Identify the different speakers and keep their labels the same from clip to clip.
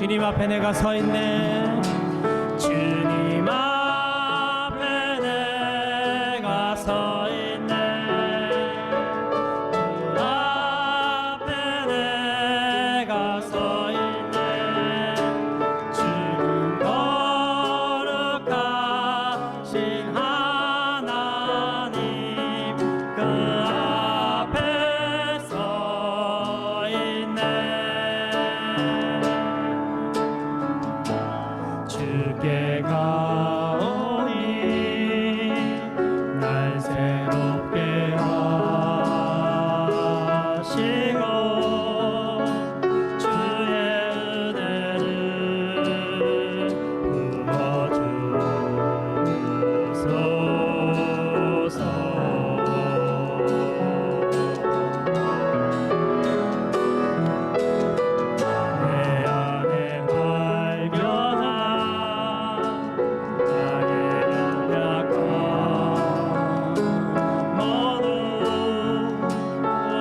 Speaker 1: 주님 앞에 내가 서 있네. 주님 앞에 내가 서 있네. 주 앞에 내가 서 있네. 주님 거룩하신 하나님 그 앞에 서 있네. 주께 가오니 날 새롭게 하시고 주의 은혜를 부어주소서. 내 안에 발견한 나의 연약함 모두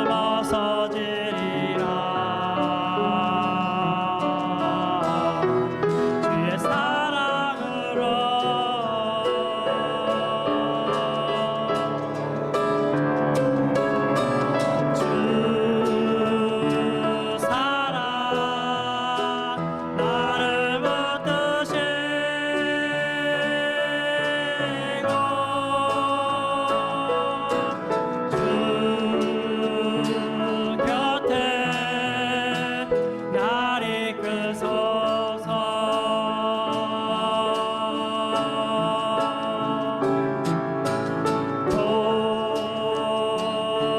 Speaker 1: 벗어지리라. 주의 사랑으로 주 사랑 나를 붙드시고 주 곁에 날 이끄소서.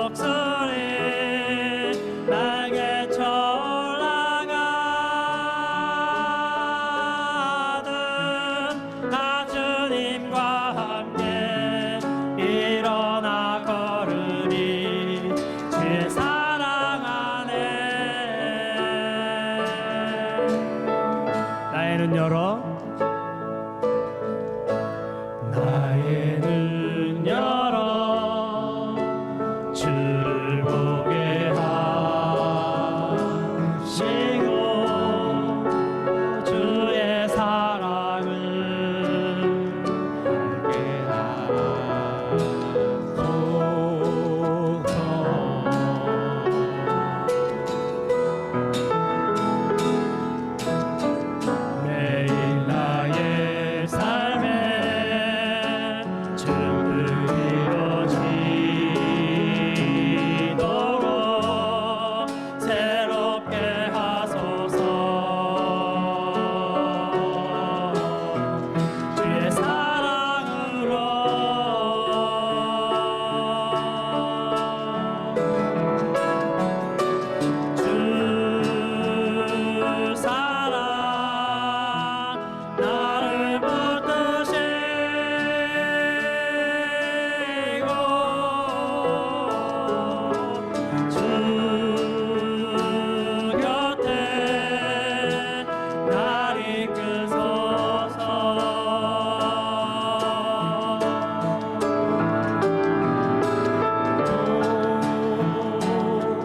Speaker 1: 독수리 날개쳐 올라가듯 나 주님과 함께 일어나 걸으리. 주의 사랑 안에 나의 눈 열어. 나의 눈 열어 주를 보게 하시고 주의 사랑을 알게 하소서. 매일 나의 삶에 주를 이루어지도록 새롭게 하소서. 주의 사랑으로 주 사랑 나를 붙드시고 주 곁에 날 이끄소서.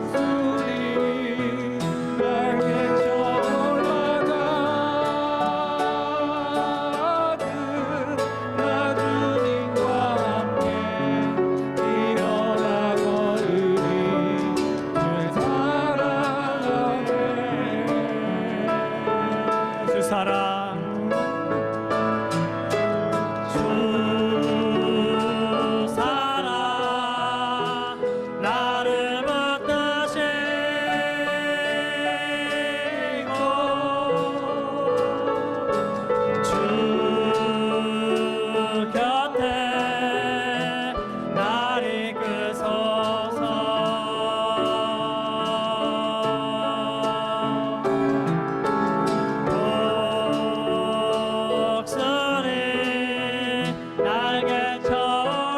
Speaker 1: 독수리 날개쳐 올라가듯 나 주님과 함께 일어나 걸으리. 주의 사랑 안에 주 사랑 주 사랑 나를 붙드시고 주 곁에 날 이끄소서. 독수리 날개쳐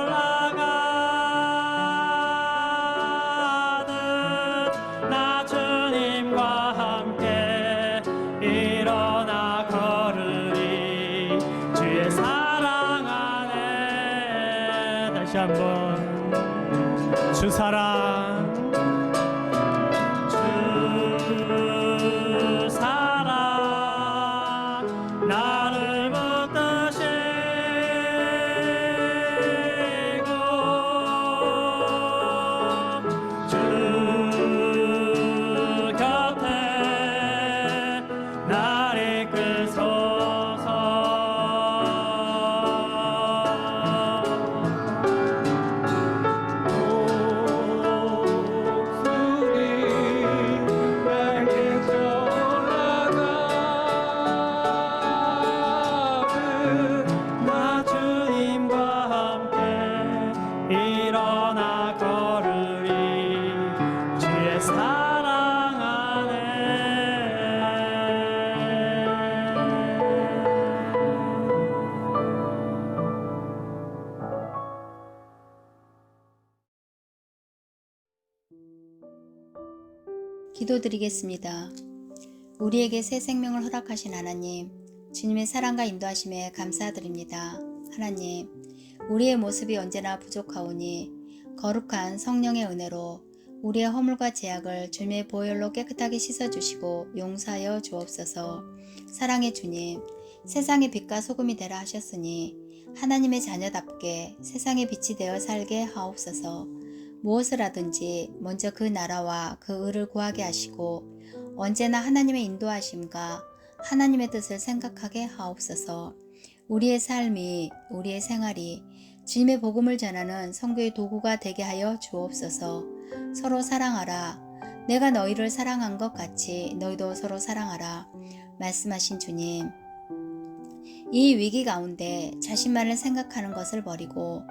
Speaker 1: 올라가듯 나 주님과 함께 일어나 걸으리. 주의 사랑 안에 다시 한번 주 사랑 주 사랑 일어나 걸으리 주의 사랑 안에.
Speaker 2: 기도드리겠습니다. 우리에게 새 생명을 허락하신 하나님, 주님의 사랑과 인도하심에 감사드립니다. 하나님, 우리의 모습이 언제나 부족하오니 거룩한 성령의 은혜로 우리의 허물과 죄악을 주님의 보혈로 깨끗하게 씻어주시고 용서하여 주옵소서. 사랑의 주님, 세상의 빛과 소금이 되라 하셨으니 하나님의 자녀답게 세상의 빛이 되어 살게 하옵소서. 무엇을 하든지 먼저 그 나라와 그 의를 구하게 하시고 언제나 하나님의 인도하심과 하나님의 뜻을 생각하게 하옵소서. 우리의 삶이, 우리의 생활이 주님의 복음을 전하는 선교의 도구가 되게 하여 주옵소서. 서로 사랑하라. 내가 너희를 사랑한 것 같이 너희도 서로 사랑하라. 말씀하신 주님, 이 위기 가운데 자신만을 생각하는 것을 버리고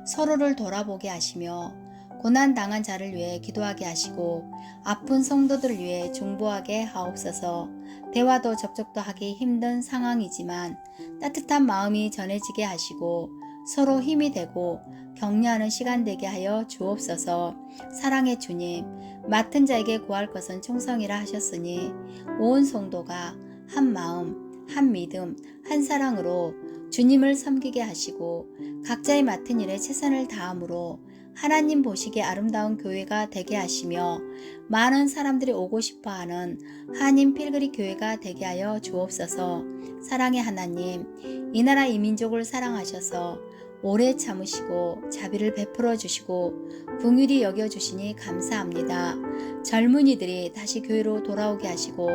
Speaker 2: 서로를 돌아보게 하시며 고난당한 자를 위해 기도하게 하시고 아픈 성도들을 위해 중보하게 하옵소서. 대화도 접촉도 하기 힘든 상황이지만 따뜻한 마음이 전해지게 하시고 서로 힘이 되고 격려하는 시간 되게 하여 주옵소서. 사랑의 주님, 맡은 자에게 구할 것은 충성이라 하셨으니 온 성도가 한 마음, 한 믿음, 한 사랑으로 주님을 섬기게 하시고 각자의 맡은 일에 최선을 다함으로 하나님 보시기에 아름다운 교회가 되게 하시며 많은 사람들이 오고 싶어하는 한인 필그리 교회가 되게 하여 주옵소서. 사랑의 하나님, 이 나라 이 민족을 사랑하셔서 오래 참으시고 자비를 베풀어 주시고 긍휼히 여겨주시니 감사합니다. 젊은이들이 다시 교회로 돌아오게 하시고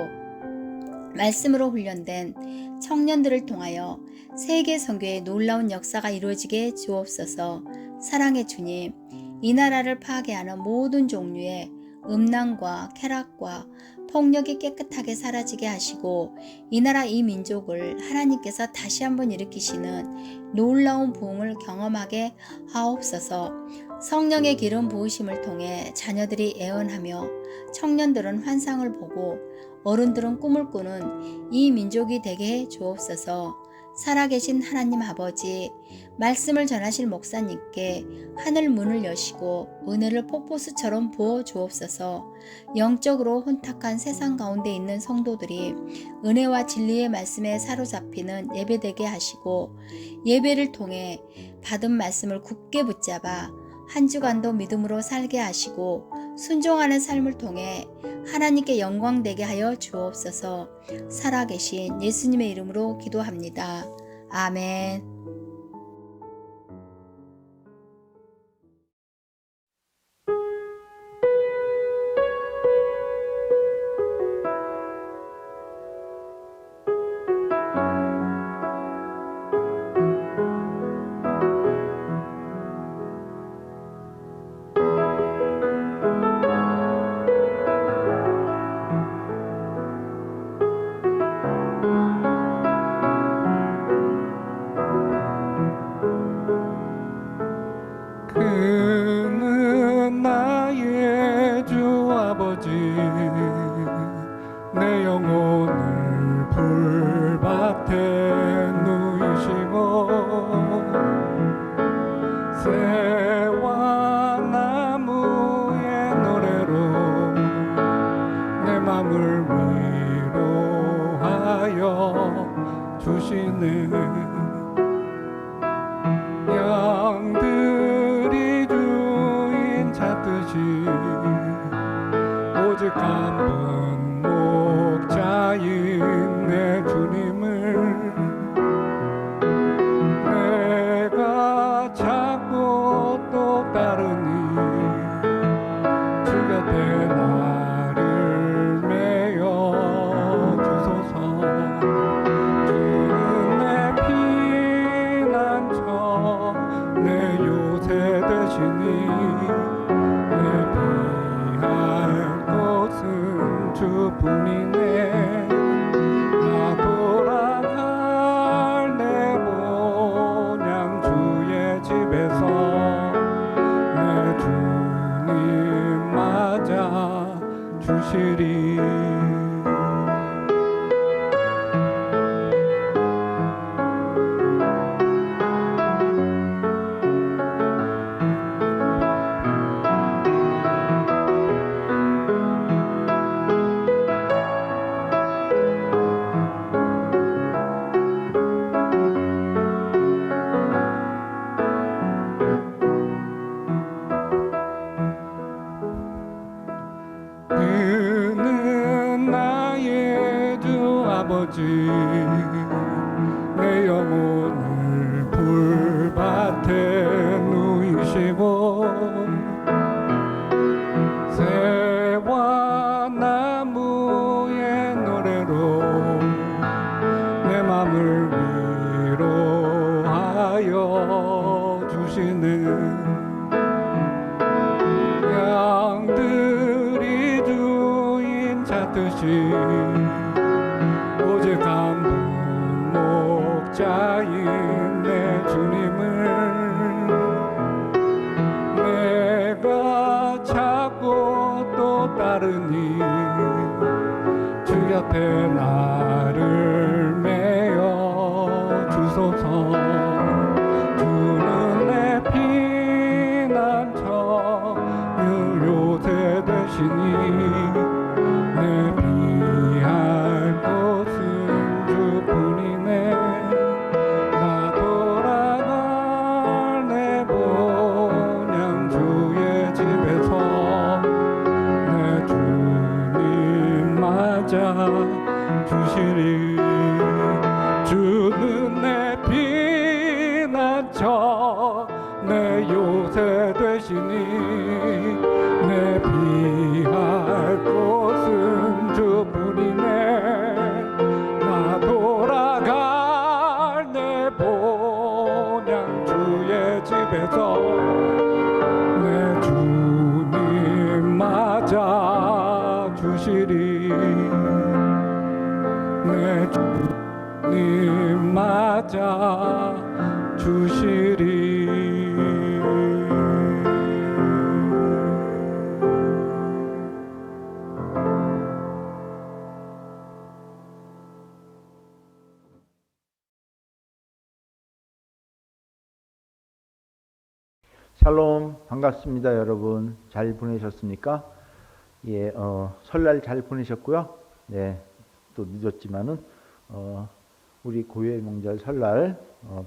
Speaker 2: 말씀으로 훈련된 청년들을 통하여 세계 선교의 놀라운 역사가 이루어지게 주옵소서. 사랑의 주님, 이 나라를 파괴하는 모든 종류의 음란과 쾌락과 폭력이 깨끗하게 사라지게 하시고 이 나라 이 민족을 하나님께서 다시 한번 일으키시는 놀라운 부흥을 경험하게 하옵소서. 성령의 기름 부으심을 통해 자녀들이 애언하며 청년들은 환상을 보고 어른들은 꿈을 꾸는 이 민족이 되게 해 주옵소서. 살아계신 하나님 아버지, 말씀을 전하실 목사님께 하늘 문을 여시고 은혜를 폭포수처럼 부어 주옵소서. 영적으로 혼탁한 세상 가운데 있는 성도들이 은혜와 진리의 말씀에 사로잡히는 예배되게 하시고 예배를 통해 받은 말씀을 굳게 붙잡아 한 주간도 믿음으로 살게 하시고 순종하는 삶을 통해 하나님께 영광되게 하여 주옵소서. 살아계신 예수님의 이름으로 기도합니다. 아멘.
Speaker 3: 그는 나의 주 아버지 내 영혼을 불밭에 누이시고 새와 나무의 노래로 내 맘을 위로하여 주시네. 양들이 주인 찾듯이 오직 한 분 목자인 내 주님을 내가 찾고 또 따르니 주 곁에 나를 메어 주소서. 주는 내 피난처 내 요새 되시니 내 피할 곳은 주뿐이네. 나 돌아갈 내 본향 주의 집에서 내 주님 맞아 주시리. 그는 나의 주 아버지, 내 영혼을 불밭에 누이시고 새와 나무의 노래로 내 맘을 위로하여 주시는 양들이 주인 찾듯이 오직 한 분 목자인 내 주님을 내가 찾고 또 따르니 주 곁에 나를 메어 주소서. 주는 내 피난처 요새 되시니 내 피할 곳은 주뿐이네. 나 돌아갈 내 본향 주의 집에서 내 주님 맞아 주시리. 주는 내 피난처 내 요새 되시니 내 피할 곳은 주뿐이네. 나 돌아갈 내 본향 주의 집에서 내 주님 맞아 주시리. 내 주님 맞아 주시리.
Speaker 4: 샬롬, 반갑습니다. 여러분 잘 보내셨습니까? 예, 설날 잘 보내셨고요. 네, 또 늦었지만은 우리 고유의 명절 설날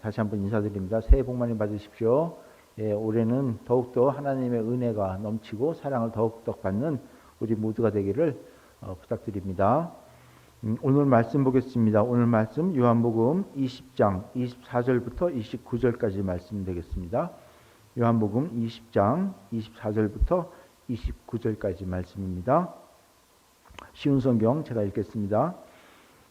Speaker 4: 다시 한번 인사드립니다. 새해 복 많이 받으십시오. 예, 올해는 더욱더 하나님의 은혜가 넘치고 사랑을 더욱더 받는 우리 모두가 되기를 부탁드립니다. 오늘 말씀 보겠습니다. 오늘 말씀 요한복음 20장 24절부터 29절까지 말씀 되겠습니다. 요한복음 20장 24절부터 29절까지 말씀입니다. 쉬운 성경 제가 읽겠습니다.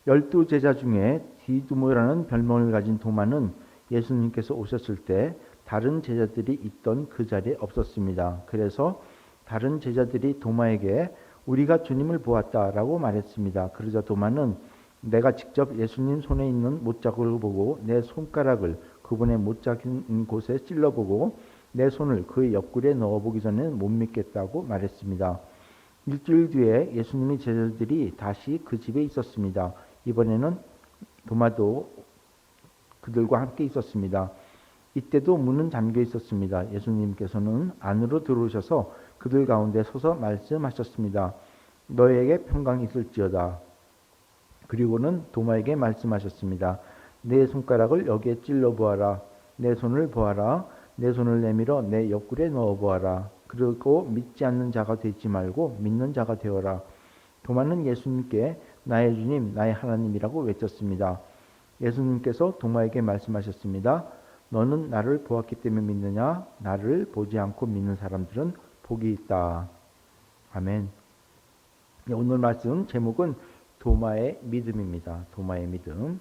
Speaker 4: 12 제자 중에 디두모라는 별명을 가진 도마는 예수님께서 오셨을 때 다른 제자들이 있던 그 자리에 없었습니다. 그래서 다른 제자들이 도마에게 우리가 주님을 보았다라고 말했습니다. 그러자 도마는 내가 직접 예수님 손에 있는 못자국을 보고 내 손가락을 그분의 못자국 곳에 찔러보고 내 손을 그의 옆구리에 넣어보기 전에는 못 믿겠다고 말했습니다. 일주일 뒤에 예수님의 제자들이 다시 그 집에 있었습니다. 이번에는 도마도 그들과 함께 있었습니다. 이때도 문은 잠겨 있었습니다. 예수님께서는 안으로 들어오셔서 그들 가운데 서서 말씀하셨습니다. 너에게 평강이 있을지어다. 그리고는 도마에게 말씀하셨습니다. 내 손가락을 여기에 찔러 보아라. 내 손을 보아라. 내 손을 내밀어 내 옆구리에 넣어 보아라. 그리고 믿지 않는 자가 되지 말고 믿는 자가 되어라. 도마는 예수님께 나의 주님, 나의 하나님이라고 외쳤습니다. 예수님께서 도마에게 말씀하셨습니다. 너는 나를 보았기 때문에 믿느냐? 나를 보지 않고 믿는 사람들은 복이 있다. 아멘. 오늘 말씀 제목은 도마의 믿음입니다. 도마의 믿음.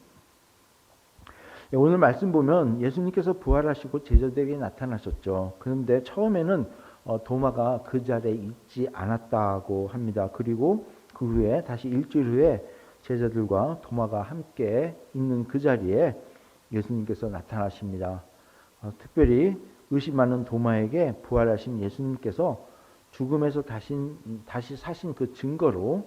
Speaker 4: 오늘 말씀 보면 예수님께서 부활하시고 제자들에게 나타나셨죠. 그런데 처음에는 도마가 그 자리에 있지 않았다고 합니다. 그리고 그 후에 다시 일주일 후에 제자들과 도마가 함께 있는 그 자리에 예수님께서 나타나십니다. 특별히 의심하는 도마에게 부활하신 예수님께서 죽음에서 다시 사신 그 증거로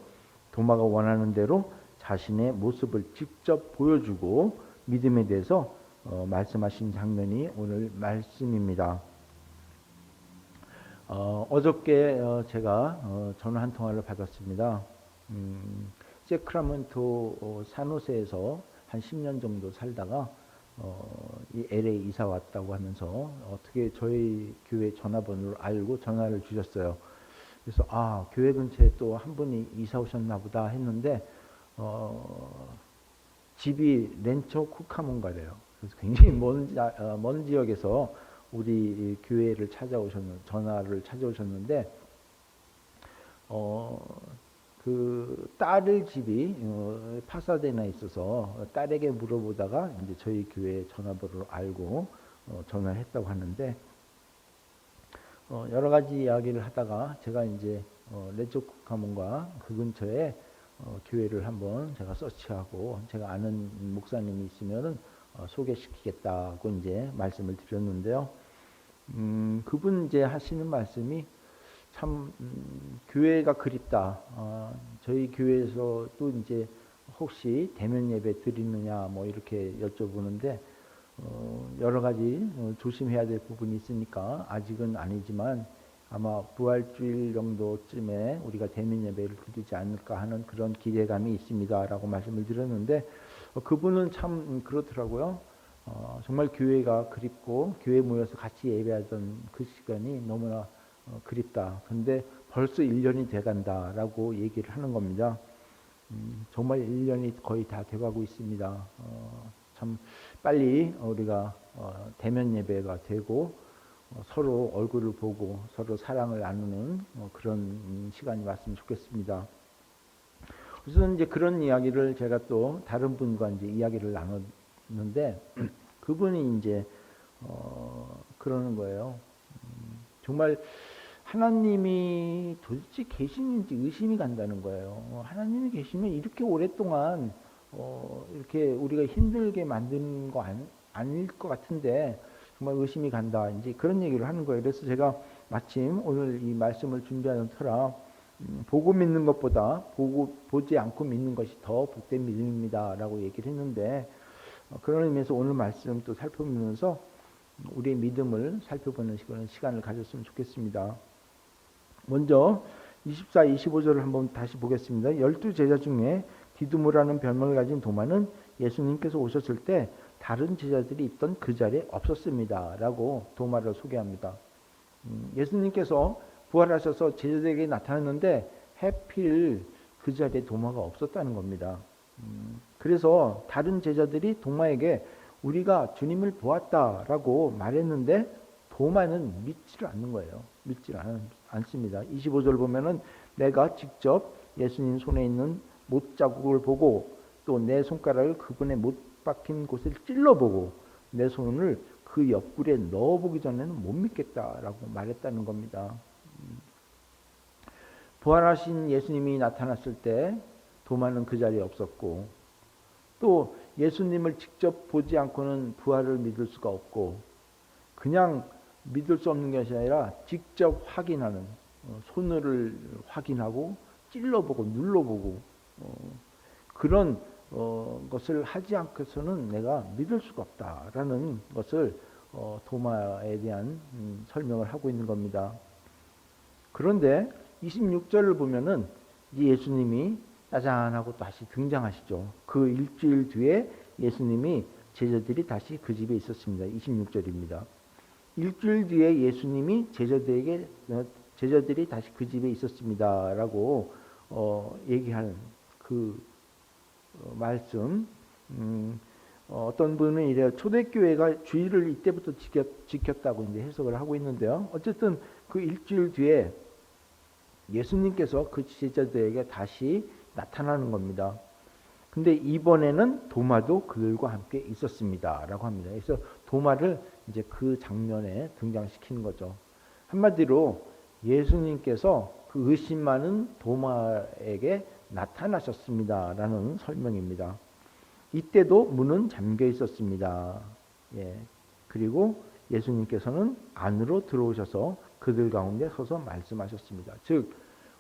Speaker 4: 도마가 원하는 대로 자신의 모습을 직접 보여주고 믿음에 대해서 말씀하신 장면이 오늘 말씀입니다. 어저께 제가 전화 한 통화를 받았습니다. 세크라멘토 산호세에서 한 10년 정도 살다가 이 LA 이사 왔다고 하면서 어떻게 저희 교회 전화번호를 알고 전화를 주셨어요. 그래서 교회 근처에 또 한 분이 이사 오셨나 보다 했는데 집이 렌처 쿠카몬가래요. 그래서 굉장히 먼 지역에서 우리 교회를 전화를 찾아오셨는데 그 딸을 집이 파사데나에 있어서 딸에게 물어보다가 이제 저희 교회 전화번호를 알고 전화를 했다고 하는데 여러 가지 이야기를 하다가 제가 이제 렌처 쿠카몬가 그 근처에 교회를 한번 제가 서치하고 제가 아는 목사님이 있으면은 소개시키겠다고 이제 말씀을 드렸는데요. 그분 이제 하시는 말씀이 참 교회가 그립다. 저희 교회에서 또 이제 혹시 대면 예배 드리느냐 뭐 이렇게 여쭤보는데 여러 가지 조심해야 될 부분이 있으니까 아직은 아니지만 아마 부활주일 정도쯤에 우리가 대면 예배를 드리지 않을까 하는 그런 기대감이 있습니다라고 말씀을 드렸는데 그분은 참 그렇더라고요. 정말 교회가 그립고 교회 모여서 같이 예배하던 그 시간이 너무나 그립다. 근데 벌써 1년이 돼간다라고 얘기를 하는 겁니다. 정말 1년이 거의 다 돼가고 있습니다. 참 빨리 우리가 대면 예배가 되고 서로 얼굴을 보고 서로 사랑을 나누는 그런 시간이 왔으면 좋겠습니다. 그래서 이제 그런 이야기를 제가 또 다른 분과 이제 이야기를 나눴는데 그분이 이제 그러는 거예요. 정말 하나님이 도대체 계시는지 의심이 간다는 거예요. 하나님이 계시면 이렇게 오랫동안 이렇게 우리가 힘들게 만드는 거 아닐 것 같은데 정말 의심이 간다. 이제 그런 얘기를 하는 거예요. 그래서 제가 마침 오늘 이 말씀을 준비하는 터라 보고 믿는 것보다 보지 않고 믿는 것이 더 복된 믿음입니다라고 얘기를 했는데 그런 의미에서 오늘 말씀 또 살펴보면서 우리의 믿음을 살펴보는 시간을 가졌으면 좋겠습니다. 먼저 24, 25절을 한번 다시 보겠습니다. 12제자 중에 디두모라는 별명을 가진 도마는 예수님께서 오셨을 때 다른 제자들이 있던 그 자리에 없었습니다. 라고 도마를 소개합니다. 예수님께서 부활하셔서 제자들에게 나타났는데 해필 그 자리에 도마가 없었다는 겁니다. 그래서 다른 제자들이 도마에게 우리가 주님을 보았다라고 말했는데 도마는 믿지를 않는 거예요. 믿지를 않습니다. 25절 보면은 내가 직접 예수님 손에 있는 못 자국을 보고 또 내 손가락을 그분의 못 박힌 곳을 찔러보고 내 손을 그 옆구리에 넣어보기 전에는 못 믿겠다라고 말했다는 겁니다. 부활하신 예수님이 나타났을 때 도마는 그 자리에 없었고 또 예수님을 직접 보지 않고는 부활을 믿을 수가 없고 그냥 믿을 수 없는 것이 아니라 직접 확인하는 손을 확인하고 찔러보고 눌러보고 그런 것을 하지 않고서는 내가 믿을 수가 없다라는 것을 도마에 대한 설명을 하고 있는 겁니다. 그런데 26절을 보면은 예수님이 짜잔하고 다시 등장하시죠. 그 일주일 뒤에 예수님이 제자들이 다시 그 집에 있었습니다. 26절입니다. 일주일 뒤에 예수님이 제자들이 다시 그 집에 있었습니다라고 얘기하는 그 말씀. 어떤 분은 이래요. 초대교회가 주일을 이때부터 지켰다고 이제 해석을 하고 있는데요. 어쨌든 그 일주일 뒤에 예수님께서 그 제자들에게 다시 나타나는 겁니다. 근데 이번에는 도마도 그들과 함께 있었습니다라고 합니다. 그래서 도마를 이제 그 장면에 등장시키는 거죠. 한마디로 예수님께서 그 의심 많은 도마에게 나타나셨습니다라는 설명입니다. 이때도 문은 잠겨 있었습니다. 예. 그리고 예수님께서는 안으로 들어오셔서 그들 가운데 서서 말씀하셨습니다. 즉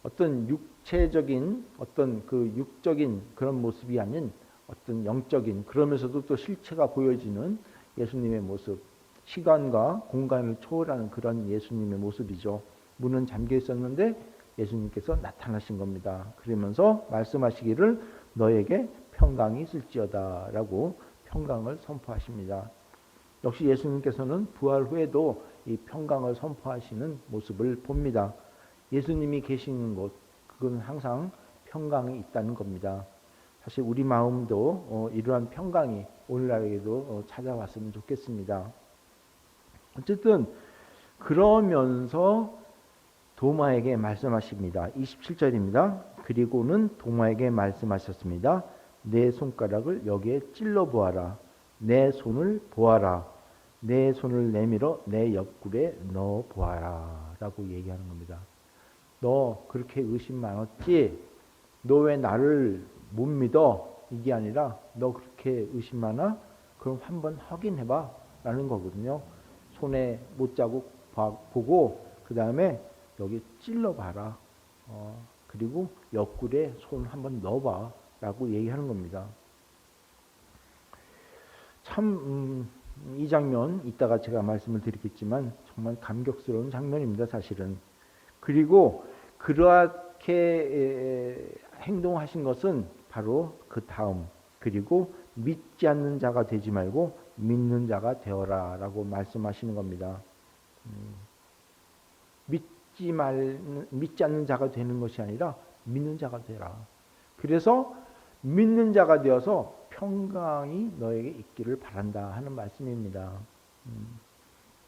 Speaker 4: 어떤 육체적인 어떤 그 육적인 그런 모습이 아닌 어떤 영적인 그러면서도 또 실체가 보여지는 예수님의 모습, 시간과 공간을 초월하는 그런 예수님의 모습이죠. 문은 잠겨 있었는데 예수님께서 나타나신 겁니다. 그러면서 말씀하시기를 너에게 평강이 있을지어다 라고 평강을 선포하십니다. 역시 예수님께서는 부활 후에도 이 평강을 선포하시는 모습을 봅니다. 예수님이 계시는 곳, 그건 항상 평강이 있다는 겁니다. 사실 우리 마음도 이러한 평강이 오늘날에도 찾아왔으면 좋겠습니다. 어쨌든 그러면서 도마에게 말씀하십니다. 27절입니다. 그리고는 도마에게 말씀하셨습니다. 내 손가락을 여기에 찔러 보아라. 내 손을 보아라. 내 손을 내밀어 내 옆구리에 넣어 보아라 라고 얘기하는 겁니다. 너 그렇게 의심 많았지? 너 왜 나를 못 믿어? 이게 아니라 너 그렇게 의심 많아? 그럼 한번 확인해봐 라는 거거든요. 손에 못자국 보고 그 다음에 여기 찔러봐라. 그리고 옆구리에 손 한번 넣어봐 라고 얘기하는 겁니다. 참 이 장면 이따가 제가 말씀을 드리겠지만 정말 감격스러운 장면입니다. 사실은. 그리고 그렇게 행동하신 것은 바로 그 다음 그리고 믿지 않는 자가 되지 말고 믿는 자가 되어라 라고 말씀하시는 겁니다. 믿지 않는 자가 되는 것이 아니라 믿는 자가 되라. 그래서 믿는 자가 되어서 평강이 너에게 있기를 바란다 하는 말씀입니다.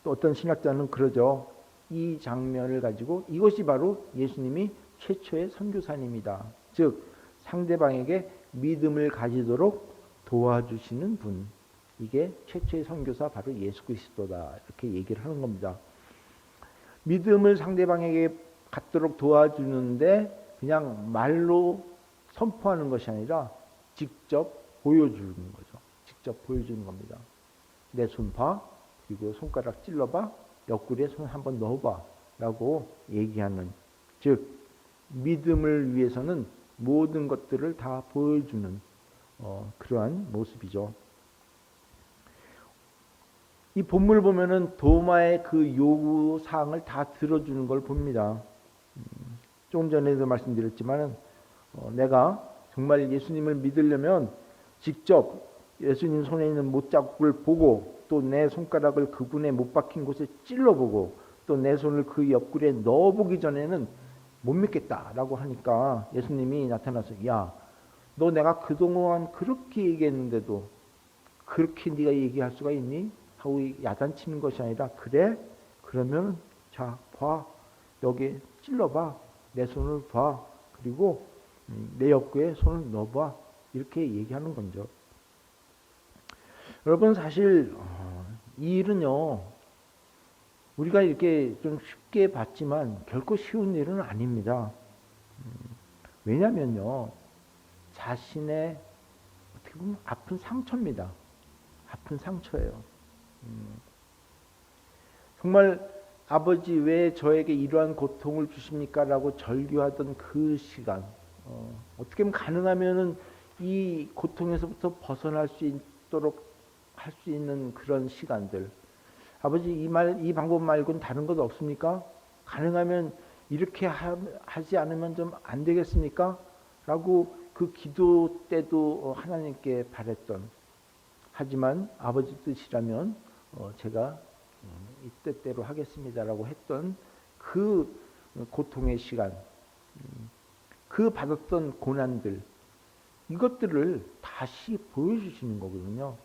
Speaker 4: 또 어떤 신학자는 그러죠. 이 장면을 가지고 이것이 바로 예수님이 최초의 선교사님이다. 즉 상대방에게 믿음을 가지도록 도와주시는 분. 이게 최초의 선교사 바로 예수 그리스도다. 이렇게 얘기를 하는 겁니다. 믿음을 상대방에게 갖도록 도와주는데 그냥 말로 선포하는 것이 아니라 직접 보여주는 거죠. 직접 보여주는 겁니다. 내 손 봐. 그리고 손가락 찔러봐. 옆구리에 손 한번 넣어봐. 라고 얘기하는. 즉 믿음을 위해서는 모든 것들을 다 보여주는 그러한 모습이죠. 이 본문을 보면은 도마의 그 요구 사항을 다 들어주는 걸 봅니다. 조금 전에도 말씀드렸지만은 내가 정말 예수님을 믿으려면 직접 예수님 손에 있는 못자국을 보고 또 내 손가락을 그분의 못 박힌 곳에 찔러보고 또 내 손을 그 옆구리에 넣어보기 전에는 못 믿겠다라고 하니까 예수님이 나타나서 야, 너 내가 그동안 그렇게 얘기했는데도 그렇게 네가 얘기할 수가 있니? 하고 야단치는 것이 아니라 그래? 그러면 자, 봐. 여기 찔러봐. 내 손을 봐. 그리고 내 옆구리에 손을 넣어봐. 이렇게 얘기하는 거죠. 여러분 사실 이 일은요. 우리가 이렇게 좀 쉽게 봤지만 결코 쉬운 일은 아닙니다. 왜냐면요. 자신의 어떻게 보면 아픈 상처입니다. 아픈 상처예요. 정말 아버지 왜 저에게 이러한 고통을 주십니까? 라고 절규하던 그 시간 어떻게 하면 가능하면은 이 고통에서부터 벗어날 수 있도록 할 수 있는 그런 시간들 아버지 이 방법 말고는 다른 것 없습니까? 가능하면 이렇게 하지 않으면 좀 안 되겠습니까? 라고 그 기도 때도 하나님께 바랬던 하지만 아버지 뜻이라면 제가 이 뜻대로 하겠습니다라고 했던 그 고통의 시간 그 받았던 고난들 이것들을 다시 보여주시는 거거든요.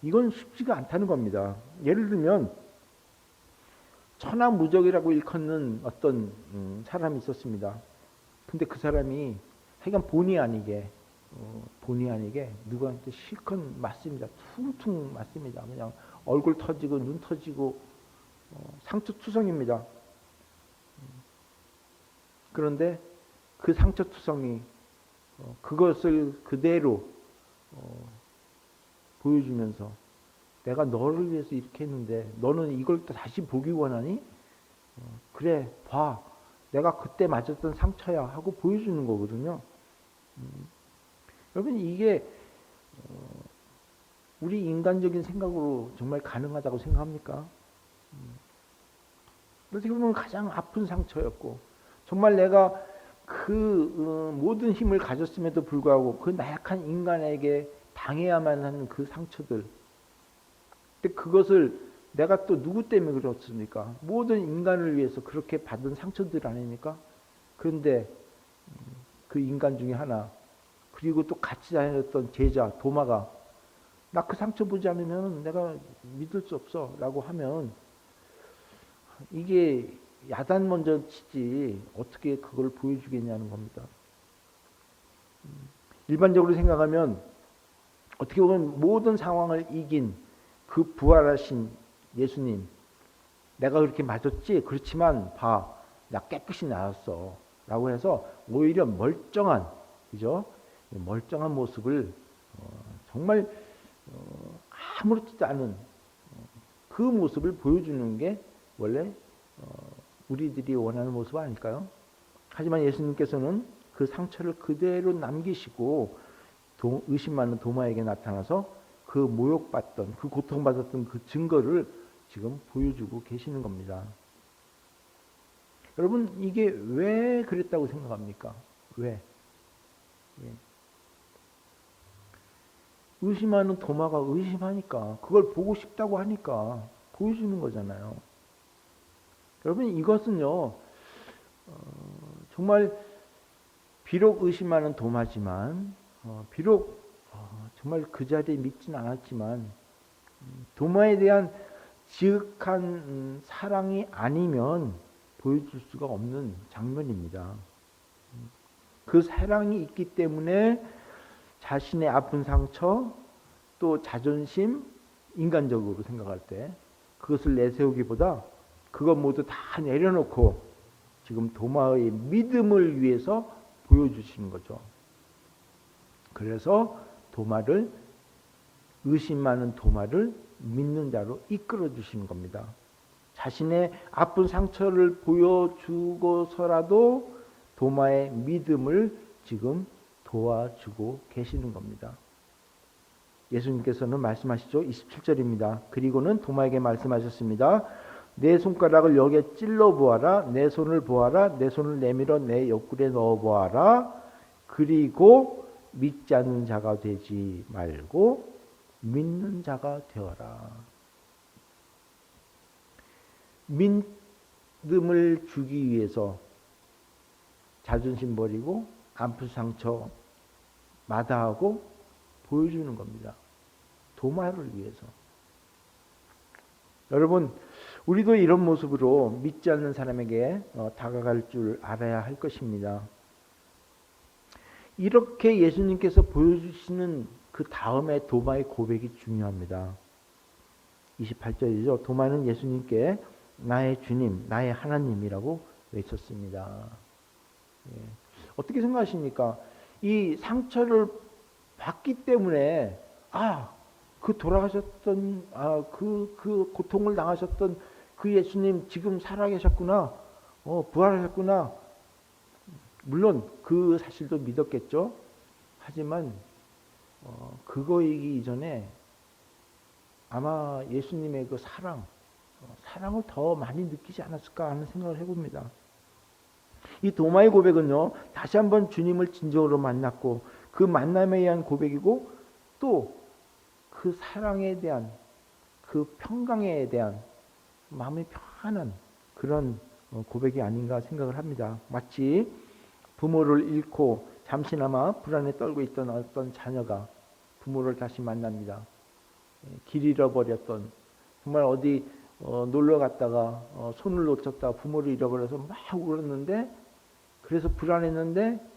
Speaker 4: 이건 쉽지가 않다는 겁니다. 예를 들면 천하무적이라고 일컫는 어떤 사람이 있었습니다. 근데 그 사람이 하여간 본의 아니게 누구한테 실컷 맞습니다. 퉁퉁 맞습니다. 그냥 얼굴 터지고 눈 터지고 상처투성입니다. 그런데 그 상처투성이 그것을 그대로 보여주면서 내가 너를 위해서 이렇게 했는데 너는 이걸 또 다시 보기 원하니? 그래, 봐. 내가 그때 맞았던 상처야 하고 보여주는 거거든요. 여러분, 이게 우리 인간적인 생각으로 정말 가능하다고 생각합니까? 어떻게 보면 가장 아픈 상처였고, 정말 내가 그 모든 힘을 가졌음에도 불구하고 그 나약한 인간에게 당해야만 하는 그 상처들. 근데 그것을 내가 또 누구 때문에 그렇습니까? 모든 인간을 위해서 그렇게 받은 상처들 아닙니까? 그런데 그 인간 중에 하나, 그리고 또 같이 다녔던 제자 도마가 나 그 상처 보지 않으면 내가 믿을 수 없어 라고 하면, 이게 야단 먼저 치지 어떻게 그걸 보여주겠냐는 겁니다. 일반적으로 생각하면 어떻게 보면 모든 상황을 이긴 그 부활하신 예수님, 내가 그렇게 맞았지? 그렇지만 봐, 나 깨끗이 나았어 라고 해서 오히려 멀쩡한, 그죠? 멀쩡한 모습을 정말 아무렇지도 않은 그 모습을 보여주는 게 원래 우리들이 원하는 모습 아닐까요? 하지만 예수님께서는 그 상처를 그대로 남기시고 의심 많은 도마에게 나타나서 그 모욕받던, 그 고통받았던 그 증거를 지금 보여주고 계시는 겁니다. 여러분, 이게 왜 그랬다고 생각합니까? 왜? 의심하는 도마가 의심하니까, 그걸 보고 싶다고 하니까 보여주는 거잖아요. 여러분, 이것은요, 정말 비록 의심하는 도마지만, 비록 정말 그 자리에 믿지는 않았지만, 도마에 대한 지극한 사랑이 아니면 보여줄 수가 없는 장면입니다. 그 사랑이 있기 때문에 자신의 아픈 상처, 또 자존심, 인간적으로 생각할 때 그것을 내세우기보다 그것 모두 다 내려놓고 지금 도마의 믿음을 위해서 보여주시는 거죠. 그래서 도마를, 의심 많은 도마를 믿는 자로 이끌어 주시는 겁니다. 자신의 아픈 상처를 보여주고서라도 도마의 믿음을 지금 도와주고 계시는 겁니다. 예수님께서는 말씀하시죠. 27절입니다. 그리고는 도마에게 말씀하셨습니다. 내 손가락을 여기에 찔러 보아라. 내 손을 보아라. 내 손을 내밀어 내 옆구리에 넣어 보아라. 그리고 믿지 않는 자가 되지 말고 믿는 자가 되어라. 믿음을 주기 위해서 자존심 버리고 아픈 상처 마다하고 보여주는 겁니다. 도마를 위해서. 여러분, 우리도 이런 모습으로 믿지 않는 사람에게 다가갈 줄 알아야 할 것입니다. 이렇게 예수님께서 보여주시는 그 다음에 도마의 고백이 중요합니다. 28절이죠. 도마는 예수님께 나의 주님, 나의 하나님이라고 외쳤습니다. 어떻게 생각하십니까? 이 상처를 받기 때문에 그 돌아가셨던 그 고통을 당하셨던 그 예수님 지금 살아계셨구나, 부활하셨구나. 물론 그 사실도 믿었겠죠. 하지만 그거이기 이전에 아마 예수님의 그 사랑을 더 많이 느끼지 않았을까 하는 생각을 해봅니다. 이 도마의 고백은요, 다시 한번 주님을 진정으로 만났고 그 만남에 의한 고백이고, 또 그 사랑에 대한, 그 평강에 대한 마음이 편안한 그런 고백이 아닌가 생각을 합니다. 마치 부모를 잃고 잠시나마 불안에 떨고 있던 어떤 자녀가 부모를 다시 만납니다. 길 잃어버렸던, 정말 어디 놀러 갔다가 손을 놓쳤다가 부모를 잃어버려서 막 울었는데, 그래서 불안했는데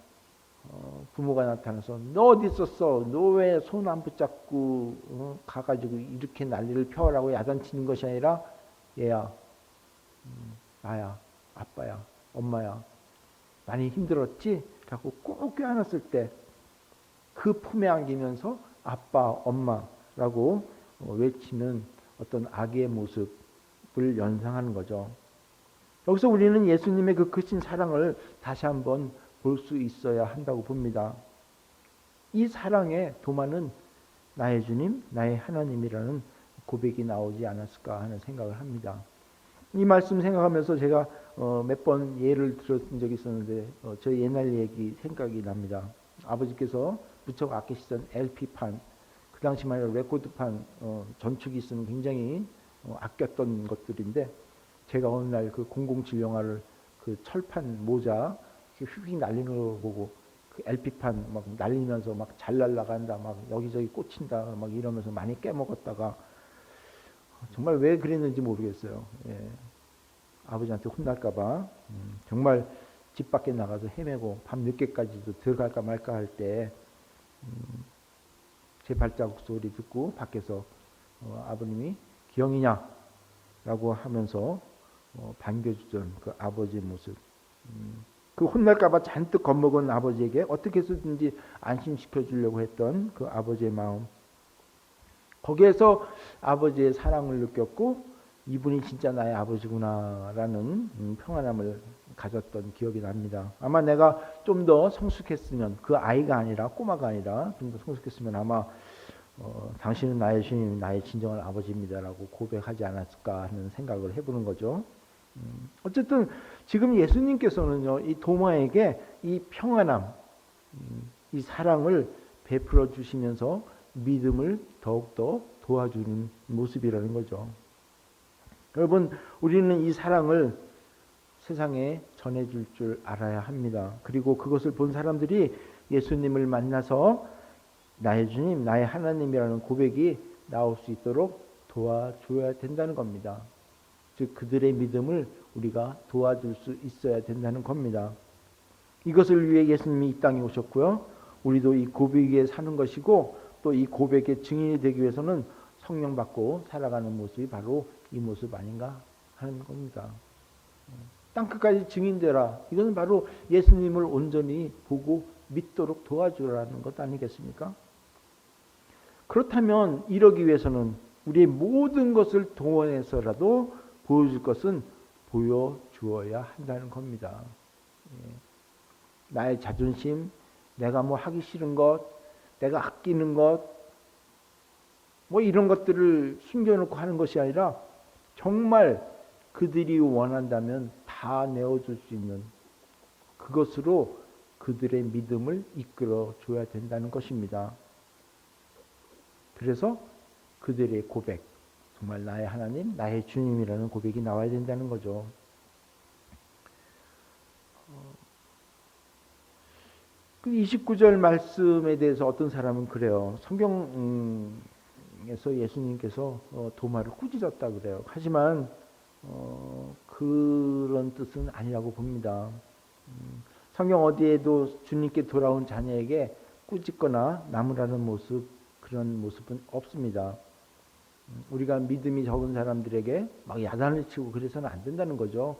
Speaker 4: 부모가 나타나서 너 어디 있었어? 너 왜 손 안 붙잡고 가가지고 이렇게 난리를 펴라고 야단치는 것이 아니라, 얘야, 나야, 아빠야, 엄마야, 많이 힘들었지? 라고 꼭 껴안았을 때 그 품에 안기면서 아빠, 엄마라고 외치는 어떤 아기의 모습을 연상하는 거죠. 여기서 우리는 예수님의 그 크신 사랑을 다시 한번 볼 수 있어야 한다고 봅니다. 이 사랑에 도마는 나의 주님, 나의 하나님이라는 고백이 나오지 않았을까 하는 생각을 합니다. 이 말씀 생각하면서 제가 몇 번 예를 들었던 적이 있었는데 저희 옛날 얘기 생각이 납니다. 아버지께서 무척 아끼시던 LP판, 그 당시만 해도 레코드판 전축이 있으면 굉장히 아꼈던 것들인데 제가 어느 날 그 007 영화를 그 철판 모자 휙휙 날리는 걸 보고 그 LP판 막 날리면서 막 잘 날라간다, 막 여기저기 꽂힌다, 막 이러면서 많이 깨먹었다가 정말 왜 그랬는지 모르겠어요. 예. 아버지한테 혼날까봐 정말 집 밖에 나가서 헤매고 밤 늦게까지도 들어갈까 말까 할 때 제 발자국 소리 듣고 밖에서 아버님이 기영이냐 라고 하면서 반겨주던 그 아버지의 모습, 그 혼날까봐 잔뜩 겁먹은 아버지에게 어떻게 해서든지 안심시켜 주려고 했던 그 아버지의 마음, 거기에서 아버지의 사랑을 느꼈고 이분이 진짜 나의 아버지구나라는 평안함을 가졌던 기억이 납니다. 아마 내가 좀 더 성숙했으면, 그 아이가 아니라 꼬마가 아니라 좀 더 성숙했으면 아마 당신은 나의 주님, 나의 진정한 아버지입니다라고 고백하지 않았을까 하는 생각을 해보는 거죠. 어쨌든 지금 예수님께서는요, 이 도마에게 이 평안함, 이 사랑을 베풀어 주시면서 믿음을 더욱더 도와주는 모습이라는 거죠. 여러분, 우리는 이 사랑을 세상에 전해줄 줄 알아야 합니다. 그리고 그것을 본 사람들이 예수님을 만나서 나의 주님, 나의 하나님이라는 고백이 나올 수 있도록 도와줘야 된다는 겁니다. 즉 그들의 믿음을 우리가 도와줄 수 있어야 된다는 겁니다. 이것을 위해 예수님이 이 땅에 오셨고요. 우리도 이 고백 위에 사는 것이고 또 이 고백의 증인이 되기 위해서는 성령 받고 살아가는 모습이 바로 이 모습 아닌가 하는 겁니다. 땅끝까지 증인되라. 이것은 바로 예수님을 온전히 보고 믿도록 도와주라는 것 아니겠습니까? 그렇다면 이러기 위해서는 우리의 모든 것을 동원해서라도 보여줄 것은 보여주어야 한다는 겁니다. 나의 자존심, 내가 뭐 하기 싫은 것, 내가 아끼는 것, 뭐 이런 것들을 숨겨놓고 하는 것이 아니라 정말 그들이 원한다면 다 내어줄 수 있는 그것으로 그들의 믿음을 이끌어 줘야 된다는 것입니다. 그래서 그들의 고백, 정말 나의 하나님, 나의 주님이라는 고백이 나와야 된다는 거죠. 그 29절 말씀에 대해서 어떤 사람은 그래요. 성경에서 예수님께서 도마를 꾸짖었다 그래요. 하지만 그런 뜻은 아니라고 봅니다. 성경 어디에도 주님께 돌아온 자녀에게 꾸짖거나 나무라는 모습, 그런 모습은 없습니다. 우리가 믿음이 적은 사람들에게 막 야단을 치고 그래서는 안 된다는 거죠.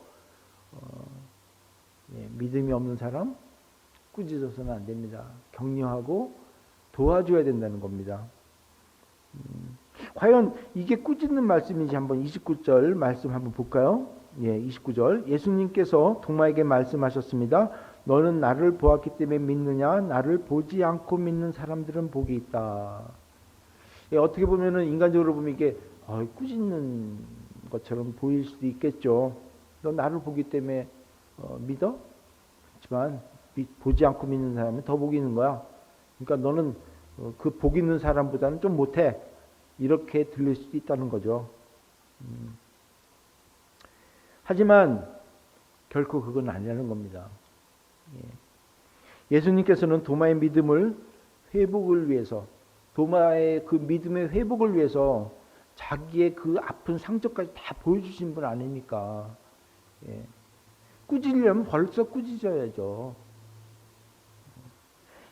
Speaker 4: 믿음이 없는 사람 꾸짖어서는 안 됩니다. 격려하고 도와줘야 된다는 겁니다. 과연 이게 꾸짖는 말씀인지 한번 29절 말씀 한번 볼까요? 29절 예수님께서 도마에게 말씀하셨습니다. 너는 나를 보았기 때문에 믿느냐? 나를 보지 않고 믿는 사람들은 복이 있다. 어떻게 보면은 인간적으로 보면 이게 꾸짖는 것처럼 보일 수도 있겠죠. 너 나를 보기 때문에 믿어? 그렇지만 보지 않고 믿는 사람은 더 복이 있는 거야. 그러니까 너는 그 복 있는 사람보다는 좀 못해. 이렇게 들릴 수도 있다는 거죠. 하지만 결코 그건 아니라는 겁니다. 예수님께서는 도마의 믿음을 회복을 위해서, 도마의 그 믿음의 회복을 위해서 자기의 그 아픈 상처까지 다 보여주신 분 아닙니까? 꾸짖으려면 벌써 꾸짖어야죠.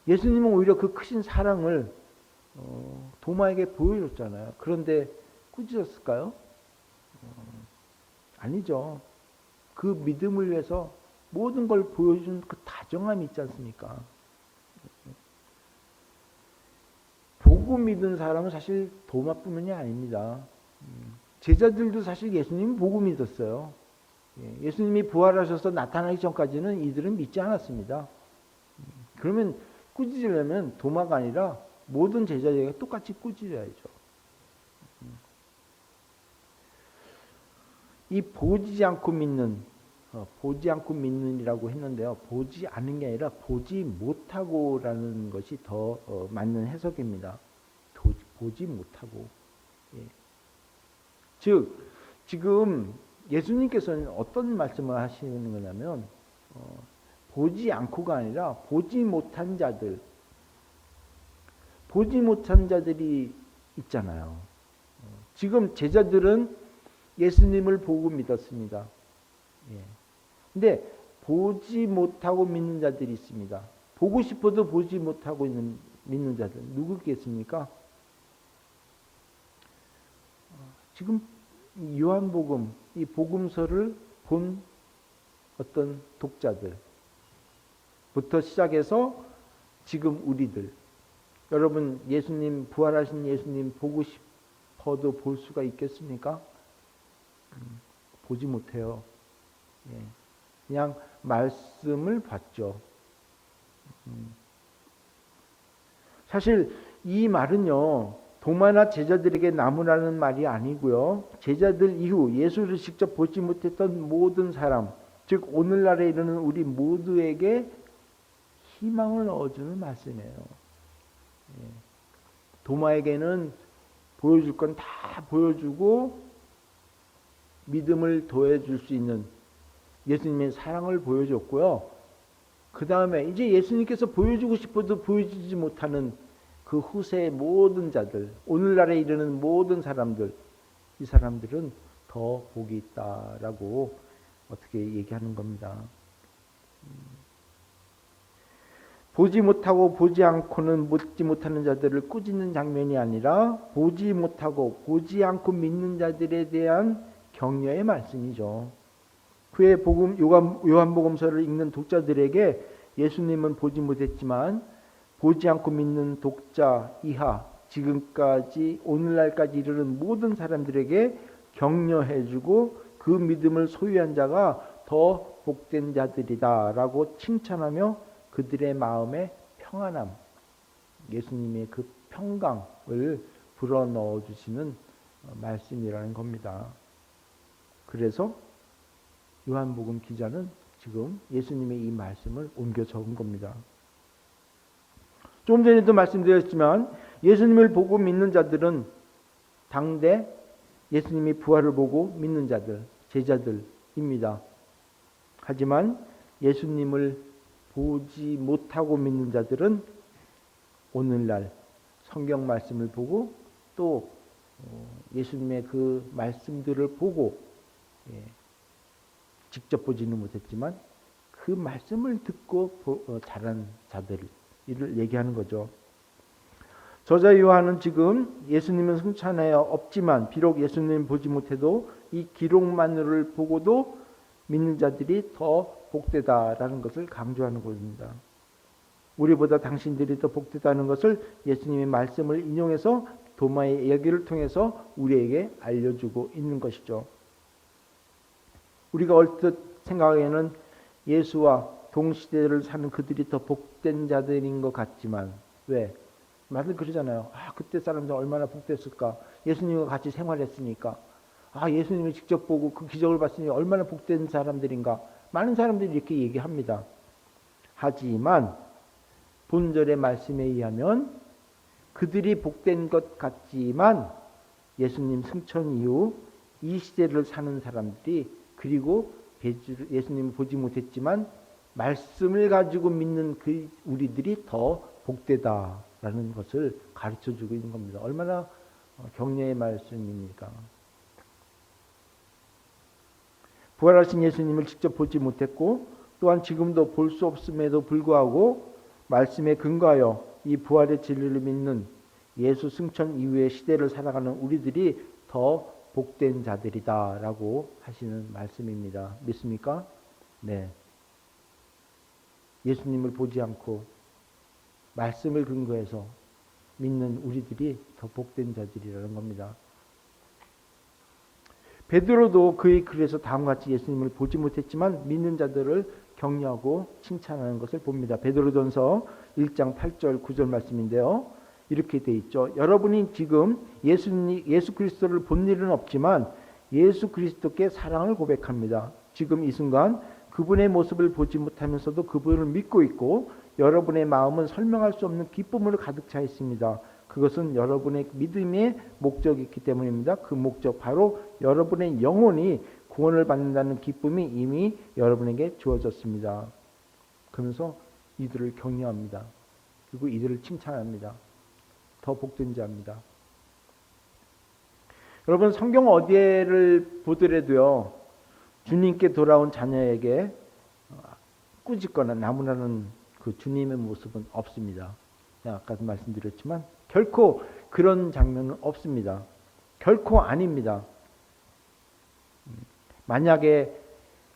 Speaker 4: 예수님은 오히려 그 크신 사랑을 도마에게 보여줬잖아요. 그런데 꾸짖었을까요? 아니죠. 그 믿음을 위해서 모든 걸 보여준 그 다정함이 있지 않습니까? 보고 보고 믿은 사람은 사실 도마뿐만이 아닙니다. 제자들도 사실 예수님 보고 믿었어요. 예수님이 부활하셔서 나타나기 전까지는 이들은 믿지 않았습니다. 그러면 꾸짖으려면 도마가 아니라 모든 제자들에게 똑같이 꾸짖어야죠. 이 보지 않고 믿는이라고 했는데요. 보지 않는 게 아니라 보지 못하고라는 것이 더 맞는 해석입니다. 보지 못하고. 즉 지금 예수님께서는 어떤 말씀을 하시는 거냐면 보지 않고가 아니라 보지 못한 자들이 있잖아요. 지금 제자들은 예수님을 보고 믿었습니다. 근데 보지 못하고 믿는 자들이 있습니다. 보고 싶어도 보지 못하고 믿는 자들 누구겠습니까? 지금 요한복음 이 복음서를 본 어떤 독자들부터 시작해서 지금 우리들 여러분 예수님 부활하신 예수님 보고 싶어도 볼 수가 있겠습니까? 보지 못해요. 그냥 말씀을 봤죠. 사실 이 말은요. 도마나 제자들에게 나무라는 말이 아니고요. 제자들 이후 예수를 직접 보지 못했던 모든 사람, 즉 오늘날에 이르는 우리 모두에게 희망을 넣어주는 말씀이에요. 도마에게는 보여줄 건 다 보여주고 믿음을 더해줄 수 있는 예수님의 사랑을 보여줬고요. 그 다음에 이제 예수님께서 보여주고 싶어도 보여주지 못하는 그 후세의 모든 자들, 오늘날에 이르는 모든 사람들, 이 사람들은 더 복이 있다라고 어떻게 얘기하는 겁니다. 보지 못하고 보지 않고는 믿지 못하는 자들을 꾸짖는 장면이 아니라 보지 못하고 보지 않고 믿는 자들에 대한 격려의 말씀이죠. 그의 요한복음서를 읽는 독자들에게 예수님은 보지 못했지만 보지 않고 믿는 독자 이하 지금까지 오늘날까지 이르는 모든 사람들에게 격려해주고 그 믿음을 소유한 자가 더 복된 자들이다라고 칭찬하며 그들의 마음에 평안함, 예수님의 그 평강을 불어넣어 주시는 말씀이라는 겁니다. 그래서 요한복음 기자는 지금 예수님의 이 말씀을 옮겨 적은 겁니다. 좀 전에도 말씀드렸지만 예수님을 보고 믿는 자들은 당대 예수님이 부활을 보고 믿는 자들, 제자들입니다. 하지만 예수님을 보지 못하고 믿는 자들은 오늘날 성경 말씀을 보고 또 예수님의 그 말씀들을 보고 직접 보지는 못했지만 그 말씀을 듣고 자란 자들 이를 얘기하는 거죠. 저자 요한은 지금 예수님은 승천하여 없지만 비록 예수님 보지 못해도 이 기록만을 보고도 믿는 자들이 더 복되다라는 것을 강조하는 것입니다. 우리보다 당신들이 더 복되다는 것을 예수님의 말씀을 인용해서 도마의 이야기를 통해서 우리에게 알려주고 있는 것이죠. 우리가 얼핏 생각하기에는 예수와 동시대를 사는 그들이 더 복된 자들인 것 같지만 왜? 말을 그러잖아요. 그때 사람들 얼마나 복됐을까? 예수님과 같이 생활했으니까. 예수님을 직접 보고 그 기적을 봤으니 얼마나 복된 사람들인가? 많은 사람들이 이렇게 얘기합니다. 하지만 본절의 말씀에 의하면 그들이 복된 것 같지만 예수님 승천 이후 이 시대를 사는 사람들이 그리고 예수님을 보지 못했지만 말씀을 가지고 믿는 그 우리들이 더 복되다라는 것을 가르쳐주고 있는 겁니다. 얼마나 격려의 말씀입니까? 부활하신 예수님을 직접 보지 못했고 또한 지금도 볼 수 없음에도 불구하고 말씀에 근거하여 이 부활의 진리를 믿는 예수 승천 이후의 시대를 살아가는 우리들이 더 복된 자들이다라고 하시는 말씀입니다. 믿습니까? 네. 예수님을 보지 않고 말씀을 근거해서 믿는 우리들이 더 복된 자들이라는 겁니다. 베드로도 그의 글에서 다음과 같이 예수님을 보지 못했지만 믿는 자들을 격려하고 칭찬하는 것을 봅니다. 베드로전서 1장 8절 9절 말씀인데요. 이렇게 돼 있죠. 여러분이 지금 예수 그리스도를 본 일은 없지만 예수 그리스도께 사랑을 고백합니다. 지금 이 순간 그분의 모습을 보지 못하면서도 그분을 믿고 있고 여러분의 마음은 설명할 수 없는 기쁨으로 가득 차 있습니다. 그것은 여러분의 믿음의 목적이 있기 때문입니다. 그 목적 바로 여러분의 영혼이 구원을 받는다는 기쁨이 이미 여러분에게 주어졌습니다. 그러면서 이들을 격려합니다. 그리고 이들을 칭찬합니다. 더 복된 자입니다. 여러분 성경 어디를 보더라도요. 주님께 돌아온 자녀에게 꾸짖거나 나무라는 그 주님의 모습은 없습니다. 아까도 말씀드렸지만 결코 그런 장면은 없습니다. 결코 아닙니다. 만약에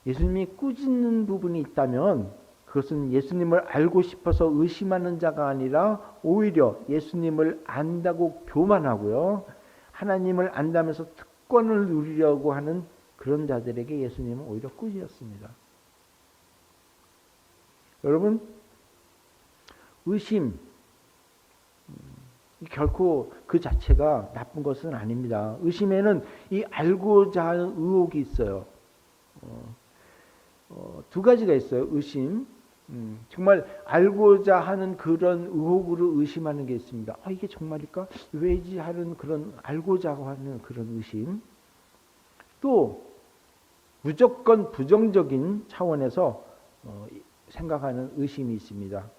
Speaker 4: 예수님이 꾸짖는 부분이 있다면 그것은 예수님을 알고 싶어서 의심하는 자가 아니라 오히려 예수님을 안다고 교만하고요. 하나님을 안다면서 특권을 누리려고 하는 그런 자들에게 예수님은 오히려 꾸짖었습니다. 여러분 의심 결코 그 자체가 나쁜 것은 아닙니다. 의심에는 이 알고자 하는 의혹이 있어요. 두 가지가 있어요. 의심. 정말 알고자 하는 그런 의혹으로 의심하는 게 있습니다. 이게 정말일까? 왜지? 하는 그런 알고자 하는 그런 의심. 또 무조건 부정적인 차원에서 생각하는 의심이 있습니다.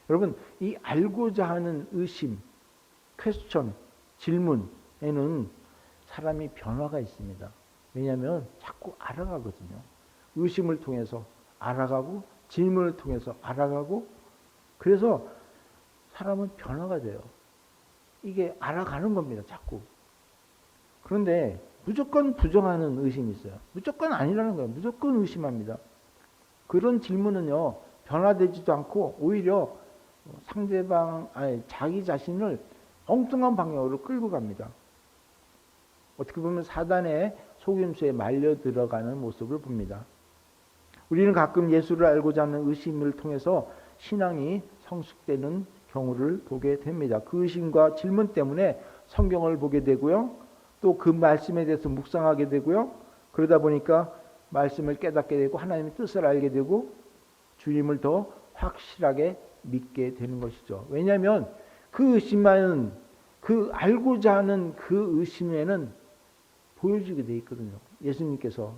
Speaker 4: 여러분 이 알고자 하는 의심, 퀘스천, 질문에는 사람이 변화가 있습니다. 왜냐하면 자꾸 알아가거든요. 의심을 통해서 알아가고 질문을 통해서 알아가고 그래서 사람은 변화가 돼요. 이게 알아가는 겁니다. 자꾸. 그런데 무조건 부정하는 의심이 있어요. 무조건 아니라는 거예요. 무조건 의심합니다. 그런 질문은요. 변화되지도 않고 오히려 상대방 자기 자신을 엉뚱한 방향으로 끌고 갑니다. 어떻게 보면 사단의 속임수에 말려 들어가는 모습을 봅니다. 우리는 가끔 예수를 알고자 하는 의심을 통해서 신앙이 성숙되는 경우를 보게 됩니다. 그 의심과 질문 때문에 성경을 보게 되고요. 또 그 말씀에 대해서 묵상하게 되고요. 그러다 보니까 말씀을 깨닫게 되고 하나님의 뜻을 알게 되고 주님을 더 확실하게 믿게 되는 것이죠. 왜냐하면 그 의심만 그 알고자 하는 그 의심에는 보여지게 돼 있거든요. 예수님께서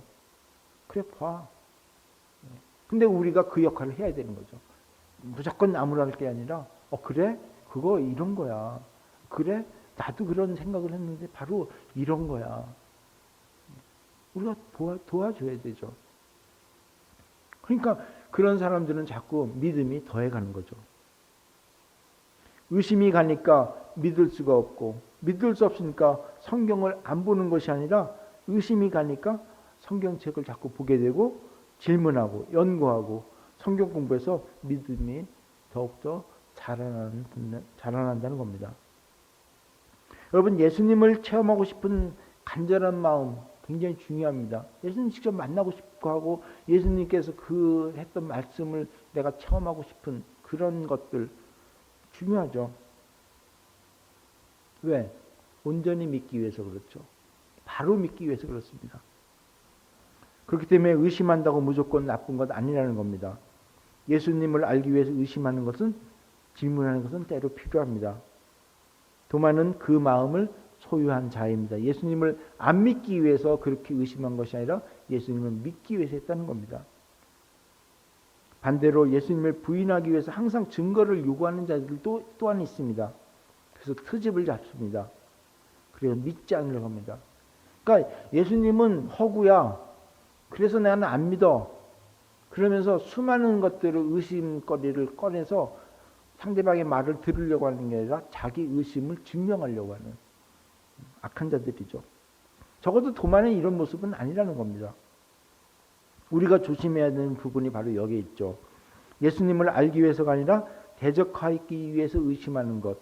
Speaker 4: 그래 봐. 근데 우리가 그 역할을 해야 되는 거죠. 무조건 나무랄 게 아니라 그래? 그거 이런 거야. 그래? 나도 그런 생각을 했는데 바로 이런 거야. 우리가 도와줘야 되죠. 그러니까 그런 사람들은 자꾸 믿음이 더해가는 거죠. 의심이 가니까 믿을 수가 없고 믿을 수 없으니까 성경을 안 보는 것이 아니라 의심이 가니까 성경책을 자꾸 보게 되고 질문하고 연구하고 성경 공부해서 믿음이 더욱더 자라난다는 겁니다. 여러분 예수님을 체험하고 싶은 간절한 마음 굉장히 중요합니다. 예수님 직접 만나고 싶고 하고 예수님께서 그 했던 말씀을 내가 체험하고 싶은 그런 것들 중요하죠. 왜? 온전히 믿기 위해서 그렇죠. 바로 믿기 위해서 그렇습니다. 그렇기 때문에 의심한다고 무조건 나쁜 것 아니라는 겁니다. 예수님을 알기 위해서 의심하는 것은 질문하는 것은 때로 필요합니다. 도마는 그 마음을 소유한 자입니다. 예수님을 안 믿기 위해서 그렇게 의심한 것이 아니라 예수님을 믿기 위해서 했다는 겁니다. 반대로 예수님을 부인하기 위해서 항상 증거를 요구하는 자들도 또한 있습니다. 그래서 트집을 잡습니다. 그래서 믿지 않으려고 합니다. 그러니까 예수님은 허구야. 그래서 나는 안 믿어. 그러면서 수많은 것들을 의심거리를 꺼내서 상대방의 말을 들으려고 하는 게 아니라 자기 의심을 증명하려고 하는 악한 자들이죠. 적어도 도마는 이런 모습은 아니라는 겁니다. 우리가 조심해야 되는 부분이 바로 여기에 있죠. 예수님을 알기 위해서가 아니라 대적하기 위해서 의심하는 것,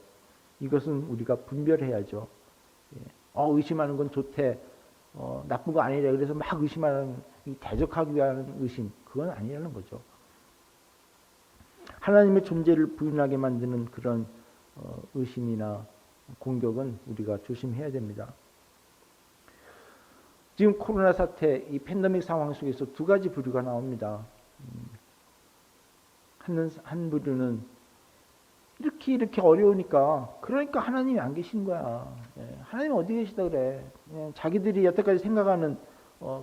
Speaker 4: 이것은 우리가 분별해야죠. 의심하는 건 좋대, 나쁜 거 아니래, 그래서 막 의심하는, 이 대적하기 위한 의심, 그건 아니라는 거죠. 하나님의 존재를 부인하게 만드는 그런 의심이나 공격은 우리가 조심해야 됩니다. 지금 코로나 사태, 이 팬데믹 상황 속에서 두 가지 부류가 나옵니다. 한 부류는 이렇게 어려우니까, 그러니까 하나님이 안 계신 거야. 하나님 어디 계시다 그래. 자기들이 여태까지 생각하는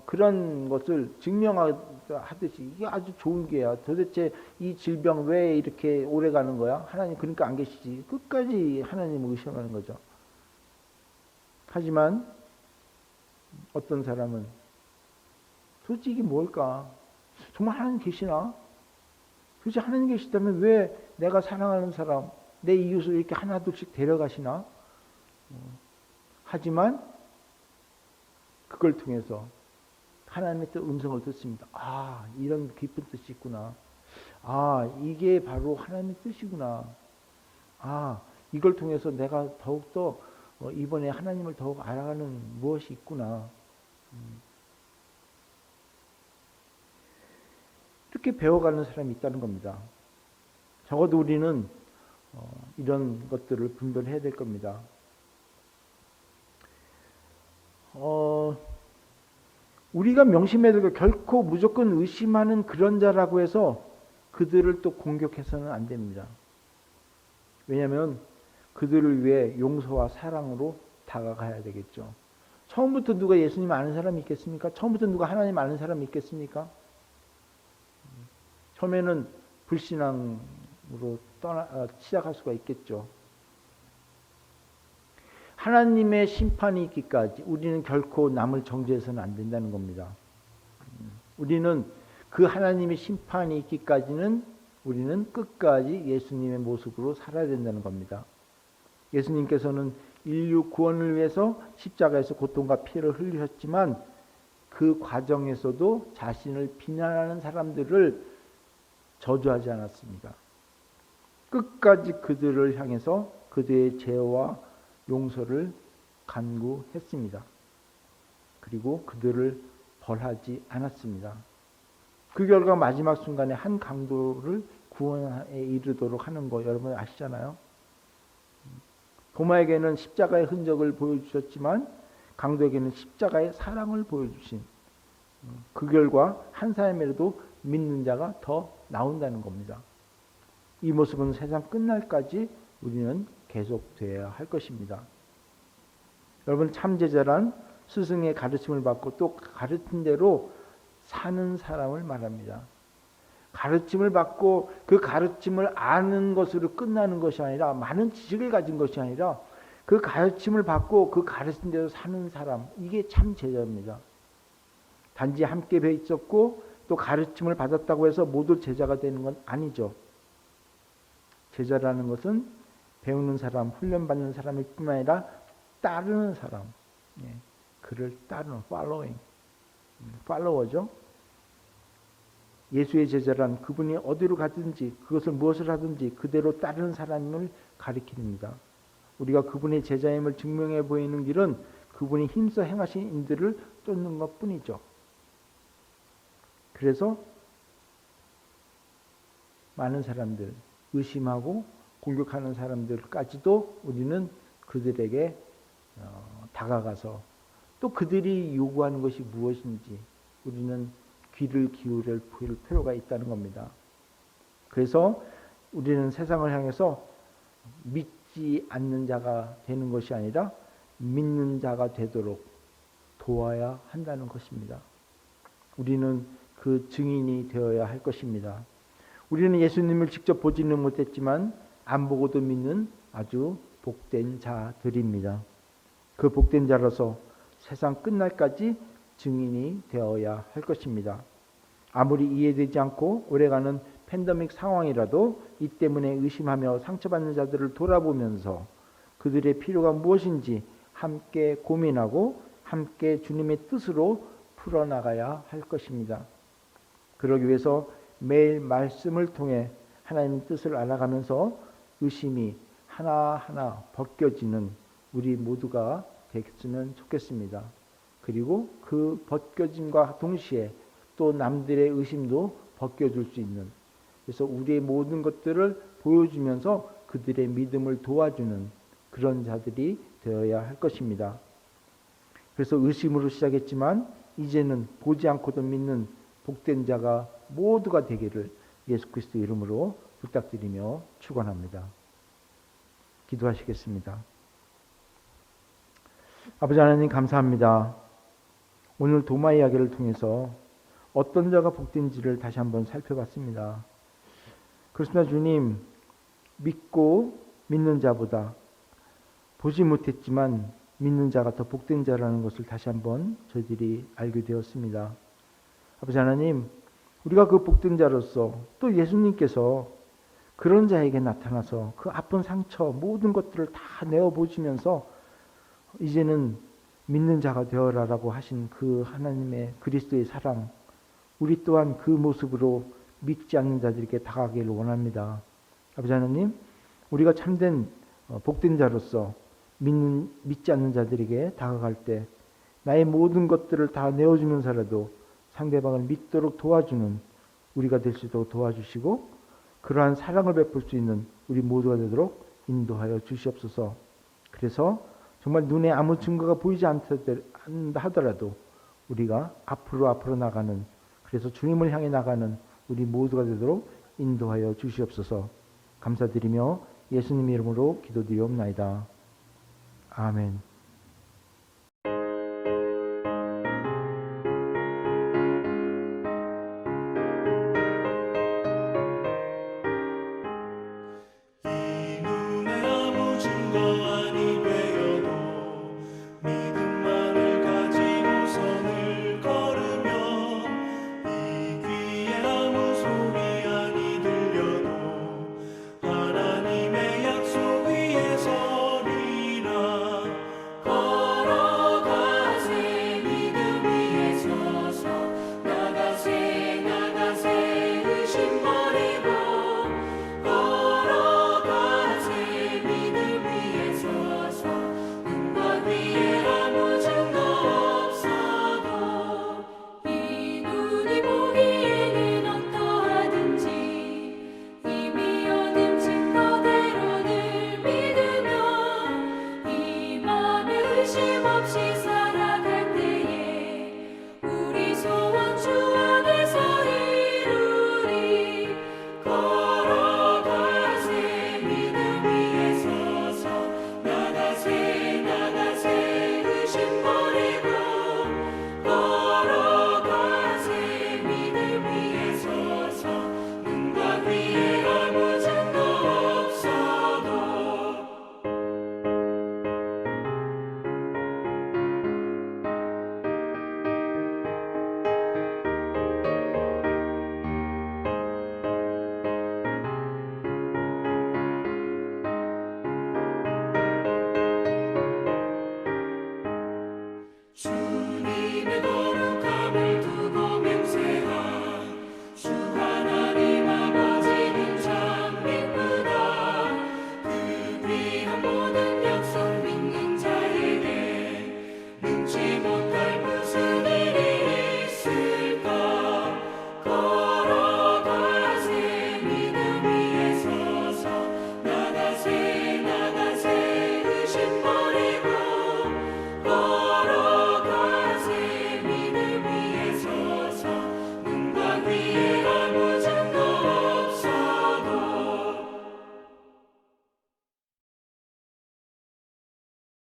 Speaker 4: 그런 것을 증명하듯이 이게 아주 좋은 게야. 도대체 이 질병 왜 이렇게 오래 가는 거야? 하나님 그러니까 안 계시지. 끝까지 하나님을 의심하는 거죠. 하지만 어떤 사람은 도대체 이게 뭘까? 정말 하나님 계시나? 도대체 하나님 계시다면 왜 내가 사랑하는 사람, 내 이웃을 이렇게 하나둘씩 데려가시나? 하지만 그걸 통해서 하나님의 또 음성을 듣습니다. 아, 이런 깊은 뜻이 있구나. 아, 이게 바로 하나님의 뜻이구나. 아, 이걸 통해서 내가 더욱더 이번에 하나님을 더욱 알아가는 무엇이 있구나. 이렇게 배워가는 사람이 있다는 겁니다. 적어도 우리는 이런 것들을 분별해야 될 겁니다. 우리가 명심해야 될 거, 결코 무조건 의심하는 그런 자라고 해서 그들을 또 공격해서는 안 됩니다. 왜냐하면 그들을 위해 용서와 사랑으로 다가가야 되겠죠. 처음부터 누가 예수님 아는 사람이 있겠습니까? 처음부터 누가 하나님 아는 사람이 있겠습니까? 처음에는 불신앙으로 시작할 수가 있겠죠. 하나님의 심판이 있기까지 우리는 결코 남을 정죄해서는 안 된다는 겁니다. 우리는 그 하나님의 심판이 있기까지는 우리는 끝까지 예수님의 모습으로 살아야 된다는 겁니다. 예수님께서는 인류 구원을 위해서 십자가에서 고통과 피를 흘리셨지만 그 과정에서도 자신을 비난하는 사람들을 저주하지 않았습니다. 끝까지 그들을 향해서 그들의 죄와 용서를 간구했습니다. 그리고 그들을 벌하지 않았습니다. 그 결과 마지막 순간에 한 강도를 구원에 이르도록 하는 거 여러분 아시잖아요. 도마에게는 십자가의 흔적을 보여주셨지만 강도에게는 십자가의 사랑을 보여주신 그 결과 한 사람이라도 믿는 자가 더 나온다는 겁니다. 이 모습은 세상 끝날까지 우리는 계속되어야 할 것입니다. 여러분, 참제자란 스승의 가르침을 받고 또 가르친 대로 사는 사람을 말합니다. 가르침을 받고 그 가르침을 아는 것으로 끝나는 것이 아니라, 많은 지식을 가진 것이 아니라 그 가르침을 받고 그 가르친 대로 사는 사람, 이게 참 제자입니다. 단지 함께 배 있었고 또 가르침을 받았다고 해서 모두 제자가 되는 건 아니죠. 제자라는 것은 배우는 사람, 훈련받는 사람일 뿐만 아니라 따르는 사람, 그를 따르는 following, 팔로워죠. 예수의 제자란 그분이 어디로 가든지 그것을 무엇을 하든지 그대로 따르는 사람을 가리킵니다. 우리가 그분의 제자임을 증명해 보이는 길은 그분이 힘써 행하신 인들을 쫓는 것뿐이죠. 그래서 많은 사람들, 의심하고 공격하는 사람들까지도 우리는 그들에게 다가가서 또 그들이 요구하는 것이 무엇인지 우리는 귀를 기울일 필요가 있다는 겁니다. 그래서 우리는 세상을 향해서 믿지 않는 자가 되는 것이 아니라 믿는 자가 되도록 도와야 한다는 것입니다. 우리는 그 증인이 되어야 할 것입니다. 우리는 예수님을 직접 보지는 못했지만 안 보고도 믿는 아주 복된 자들입니다. 그 복된 자로서 세상 끝날까지 증인이 되어야 할 것입니다. 아무리 이해되지 않고 오래가는 팬데믹 상황이라도 이 때문에 의심하며 상처받는 자들을 돌아보면서 그들의 필요가 무엇인지 함께 고민하고 함께 주님의 뜻으로 풀어나가야 할 것입니다. 그러기 위해서 매일 말씀을 통해 하나님의 뜻을 알아가면서 의심이 하나하나 벗겨지는 우리 모두가 되었으면 좋겠습니다. 그리고 그 벗겨짐과 동시에 또 남들의 의심도 벗겨줄 수 있는, 그래서 우리의 모든 것들을 보여주면서 그들의 믿음을 도와주는 그런 자들이 되어야 할 것입니다. 그래서 의심으로 시작했지만 이제는 보지 않고도 믿는 복된 자가 모두가 되기를 예수 그리스도 이름으로 부탁드리며 축원합니다. 기도하시겠습니다. 아버지 하나님 감사합니다. 오늘 도마 이야기를 통해서 어떤 자가 복된지를 다시 한번 살펴봤습니다. 그렇습니다. 주님, 믿고 믿는 자보다 보지 못했지만 믿는 자가 더 복된 자라는 것을 다시 한번 저희들이 알게 되었습니다. 아버지 하나님, 우리가 그 복된 자로서 또 예수님께서 그런 자에게 나타나서 그 아픈 상처 모든 것들을 다 내어보시면서 이제는 믿는 자가 되어라라고 하신 그 하나님의 그리스도의 사랑, 우리 또한 그 모습으로 믿지 않는 자들에게 다가가기를 원합니다. 아버지 하나님, 우리가 참된 복된 자로서 믿지 않는 자들에게 다가갈 때 나의 모든 것들을 다 내어주면서라도 상대방을 믿도록 도와주는 우리가 될 수 있도록 도와주시고 그러한 사랑을 베풀 수 있는 우리 모두가 되도록 인도하여 주시옵소서. 그래서 정말 눈에 아무 증거가 보이지 않다 하더라도 우리가 앞으로 나가는, 그래서 주님을 향해 나가는 우리 모두가 되도록 인도하여 주시옵소서. 감사드리며 예수님 이름으로 기도드리옵나이다. 아멘.